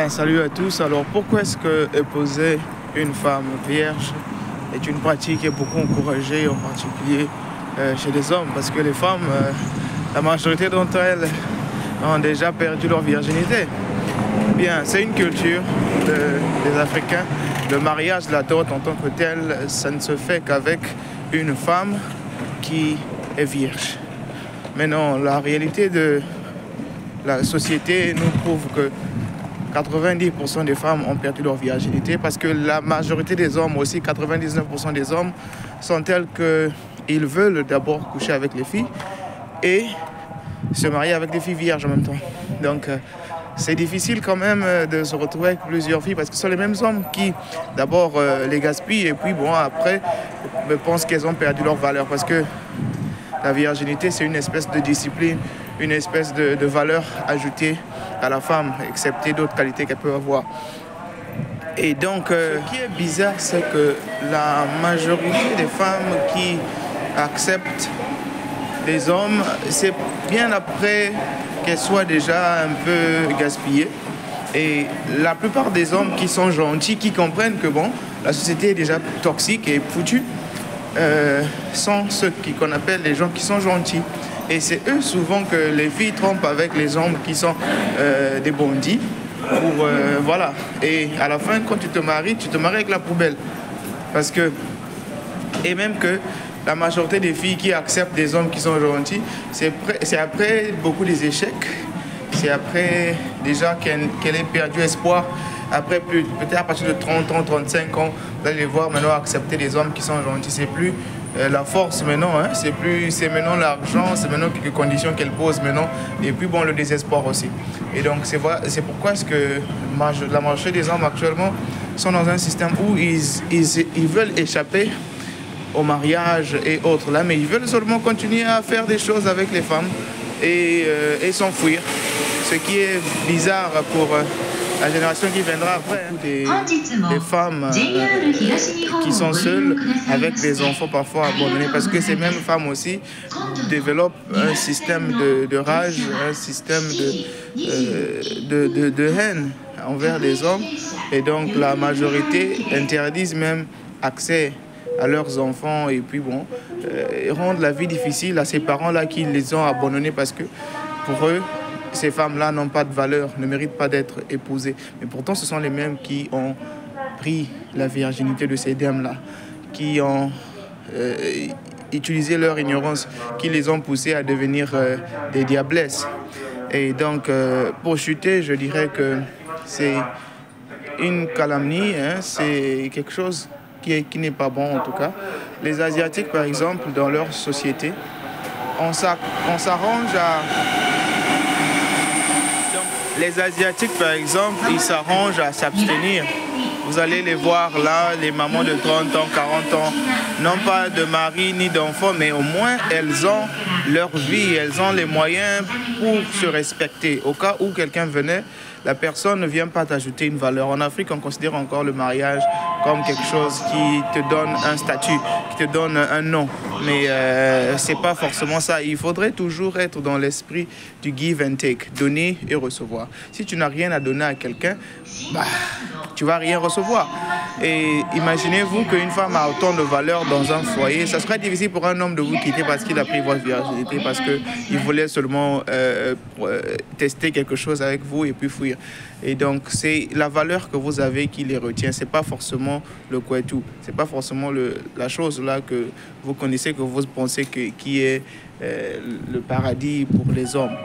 Salut à tous. Alors, pourquoi est-ce que épouser une femme vierge est une pratique qui est beaucoup encouragée, en particulier chez les hommes? Parce que les femmes, la majorité d'entre elles ont déjà perdu leur virginité. C'est une culture des Africains. Le mariage, la dot en tant que tel, ça ne se fait qu'avec une femme qui est vierge. Mais non, la réalité de la société nous prouve que 90% des femmes ont perdu leur virginité parce que la majorité des hommes aussi, 99% des hommes, sont tels qu'ils veulent d'abord coucher avec les filles et se marier avec des filles vierges en même temps. Donc, c'est difficile quand même de se retrouver avec plusieurs filles parce que ce sont les mêmes hommes qui, d'abord, les gaspillent et puis, après, pensent qu'elles ont perdu leur valeur parce que la virginité, c'est une espèce de discipline, une espèce de valeur ajoutée à la femme, excepté d'autres qualités qu'elle peut avoir. Et donc, ce qui est bizarre, c'est que la majorité des femmes qui acceptent des hommes, c'est bien après qu'elles soient déjà un peu gaspillées. Et la plupart des hommes qui sont gentils, qui comprennent que la société est déjà toxique et foutue, sont ceux qu'on appelle les gens qui sont gentils. Et c'est eux souvent que les filles trompent avec les hommes qui sont des bandits. Voilà. Et à la fin, quand tu te maries avec la poubelle. Parce que, et même que la majorité des filles qui acceptent des hommes qui sont gentils, c'est après beaucoup des échecs. C'est après déjà qu'elle ait perdu espoir. Après, peut-être à partir de 30 ans, 35 ans, vous allez les voir maintenant accepter des hommes qui sont gentils. C'est plus la force maintenant, c'est maintenant l'argent, c'est maintenant quelques conditions qu'elle pose maintenant. Et puis le désespoir aussi. Et donc, c'est pourquoi est-ce que la majorité des hommes actuellement sont dans un système où ils veulent échapper au mariage et autres là, mais ils veulent seulement continuer à faire des choses avec les femmes et s'enfuir. Ce qui est bizarre pour la génération qui viendra après, des femmes qui sont seules avec des enfants parfois abandonnés, parce que ces mêmes femmes aussi développent un système de rage, un système de haine envers les hommes, et donc la majorité interdisent même accès à leurs enfants et puis rendent la vie difficile à ces parents-là qui les ont abandonnés parce que pour eux, ces femmes-là n'ont pas de valeur, ne méritent pas d'être épousées. Mais pourtant, ce sont les mêmes qui ont pris la virginité de ces dames-là, qui ont utilisé leur ignorance, qui les ont poussées à devenir des diablesses. Et donc, pour chuter, je dirais que c'est une calomnie, c'est quelque chose qui n'est pas bon en tout cas. Les Asiatiques, par exemple, dans leur société, on s'arrange à... Les Asiatiques, par exemple, ils s'arrangent à s'abstenir. Vous allez les voir là, les mamans de 30 ans, 40 ans, non pas de mari ni d'enfants, mais au moins elles ont leur vie, elles ont les moyens pour se respecter. Au cas où quelqu'un venait, la personne ne vient pas t'ajouter une valeur. En Afrique, on considère encore le mariage comme quelque chose qui te donne un statut, qui te donne un nom. Mais c'est pas forcément ça. Il faudrait toujours être dans l'esprit du give and take, donner et recevoir. Si tu n'as rien à donner à quelqu'un, tu vas rien recevoir. Et imaginez-vous qu'une femme a autant de valeur dans un foyer. Ça serait difficile pour un homme de vous quitter parce qu'il a pris votre virginité, parce qu'il voulait seulement tester quelque chose avec vous et puis fuir. Et donc, c'est la valeur que vous avez qui les retient. C'est pas forcément le kwetu. C'est pas forcément la chose là que vous connaissez, que vous pensez qui est le paradis pour les hommes.